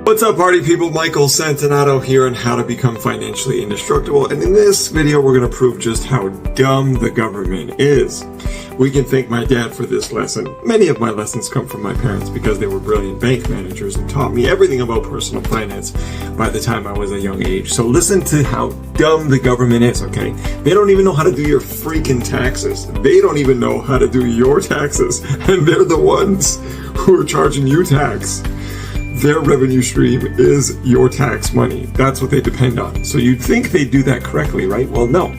What's up, party people? Michael Santonato here on How to Become Financially Indestructible, and in this video we're going to prove just how dumb the government is. We can thank my dad for this lesson. Many of my lessons come from my parents because they were brilliant bank managers and taught me everything about personal finance by the time I was a young age. So listen to how dumb the government is, okay? They don't even know how to do your freaking taxes. They don't even know how to do your taxes, and they're the ones who are charging you tax. Their revenue stream is your tax money. That's what they depend on. So you'd think they do that correctly, right? Well, no.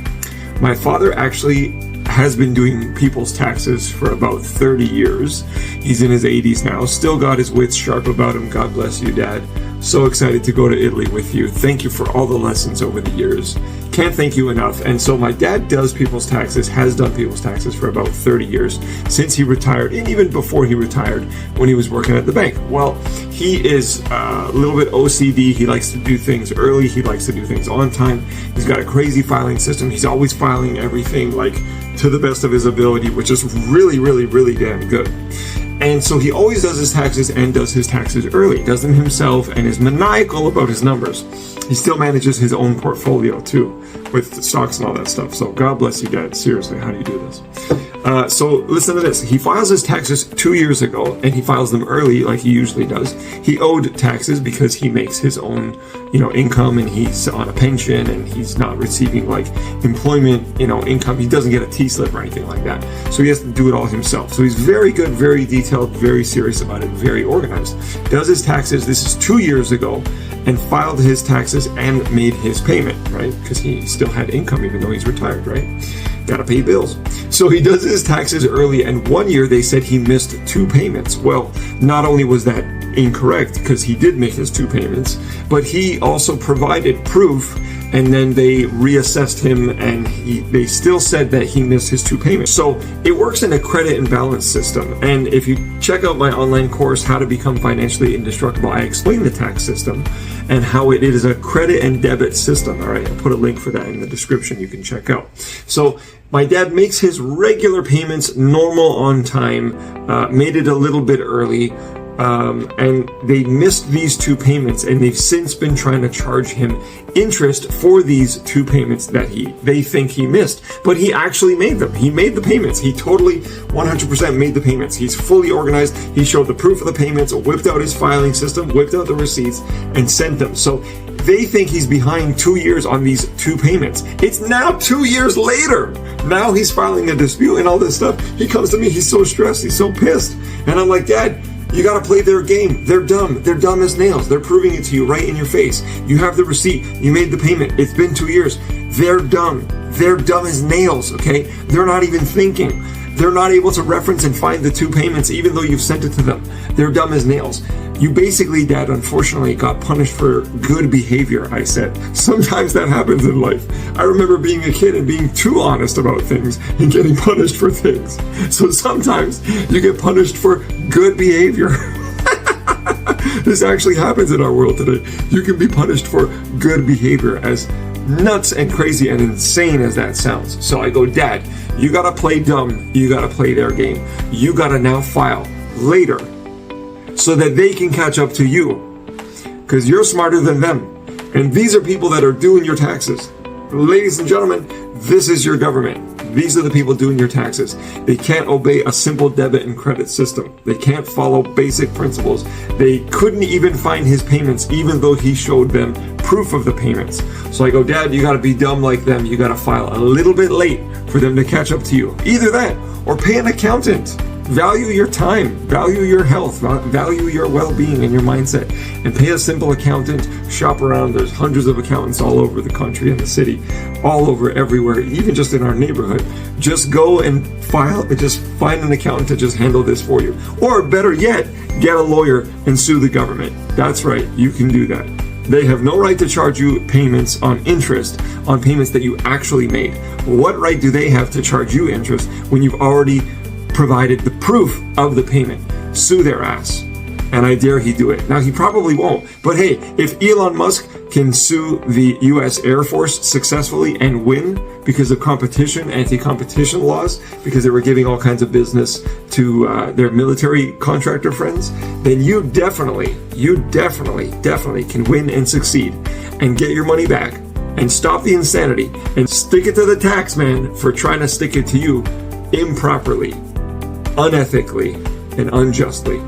My father actually has been doing people's taxes for about 30 years. He's in his 80s now, still got his wits sharp about him. God bless you, Dad. So excited to go to Italy with you. Thank you for all the lessons over the years. Can't thank you enough. And so my dad does people's taxes, has done people's taxes for about 30 years since he retired, and even before he retired when he was working at the bank. Well, he is a little bit OCD. He likes to do things early. He likes to do things on time. He's got a crazy filing system. He's always filing everything like to the best of his ability, which is really, really, really damn good. And so he always does his taxes and does his taxes early, does them himself, and is maniacal about his numbers. He still manages his own portfolio too, with stocks and all that stuff. So God bless you, Dad. Seriously, how do you do this? So listen to this. He files his taxes 2 years ago, and he files them early like he usually does. He owed taxes because he makes his own, income, and he's on a pension, and he's not receiving like employment, income. He doesn't get a T-slip or anything like that. So he has to do it all himself. So he's very good, very detailed, very serious about it, very organized. Does his taxes, this is 2 years ago, and filed his taxes and made his payment, right? Because he still had income even though he's retired, right? Gotta pay bills. So he does his taxes early, and 1 year they said he missed 2 payments. Well, not only was that incorrect because he did make his 2 payments, but he also provided proof, and then they reassessed him, and they still said that he missed his 2 payments. So it works in a credit and balance system. And if you check out my online course, How to Become Financially Indestructible, I explain the tax system and how it is a credit and debit system. All right, I'll put a link for that in the description you can check out. So my dad makes his regular payments normal on time, made it a little bit early, and they missed these 2 payments, and they've since been trying to charge him interest for these 2 payments that they think he missed, but he actually made them. He made the payments. He totally 100% made the payments. He's fully organized. He showed the proof of the payments, whipped out his filing system, whipped out the receipts, and sent them. So they think he's behind 2 years on these 2 payments. It's now 2 years later. Now he's filing a dispute and all this stuff. He comes to me. He's so stressed. He's so pissed. And I'm like, Dad, you gotta play their game. They're dumb. They're dumb as nails. They're proving it to you right in your face. You have the receipt. You made the payment. It's been 2 years. They're dumb. They're dumb as nails, okay? They're not even thinking. They're not able to reference and find the 2 payments even though you've sent it to them. They're dumb as nails. You basically, Dad, unfortunately got punished for good behavior, I said. Sometimes that happens in life. I remember being a kid and being too honest about things and getting punished for things. So sometimes you get punished for good behavior. This actually happens in our world today. You can be punished for good behavior, as nuts and crazy and insane as that sounds. So I go, Dad, you gotta play dumb. You gotta play their game. You gotta now file later so that they can catch up to you, because you're smarter than them. And these are people that are doing your taxes. Ladies and gentlemen, this is your government. These are the people doing your taxes. They can't obey a simple debit and credit system. They can't follow basic principles. They couldn't even find his payments, even though he showed them proof of the payments. So I go, Dad, you gotta be dumb like them. You gotta file a little bit late for them to catch up to you. Either that, or pay an accountant. Value your time, value your health, value your well-being and your mindset, and pay a simple accountant. Shop around. There's hundreds of accountants all over the country and the city, all over everywhere, even just in our neighborhood. Just go and just find an accountant to just handle this for you. Or better yet, get a lawyer and sue the government. That's right, you can do that. They have no right to charge you payments on interest on payments that you actually made. What right do they have to charge you interest when you've already provided the proof of the payment? Sue their ass. And I dare he do it. Now, he probably won't. But hey, if Elon Musk can sue the U.S. Air Force successfully and win because of anti-competition laws, because they were giving all kinds of business to their military contractor friends, then you definitely can win and succeed and get your money back and stop the insanity and stick it to the tax man for trying to stick it to you improperly, unethically, and unjustly.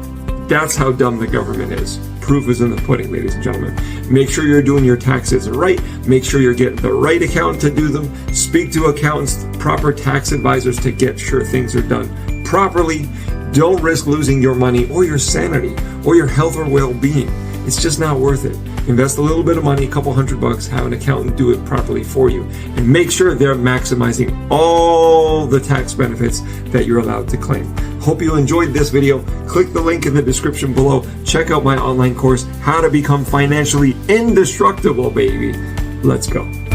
That's how dumb the government is. Proof is in the pudding, ladies and gentlemen. Make sure you're doing your taxes right. Make sure you're getting the right accountant to do them. Speak to accountants, proper tax advisors to get sure things are done properly. Don't risk losing your money or your sanity or your health or well-being. It's just not worth it. Invest a little bit of money, a couple $100, have an accountant do it properly for you, and make sure they're maximizing all the tax benefits that you're allowed to claim. Hope you enjoyed this video. Click the link in the description below. Check out my online course, How to Become Financially Indestructible, baby. Let's go.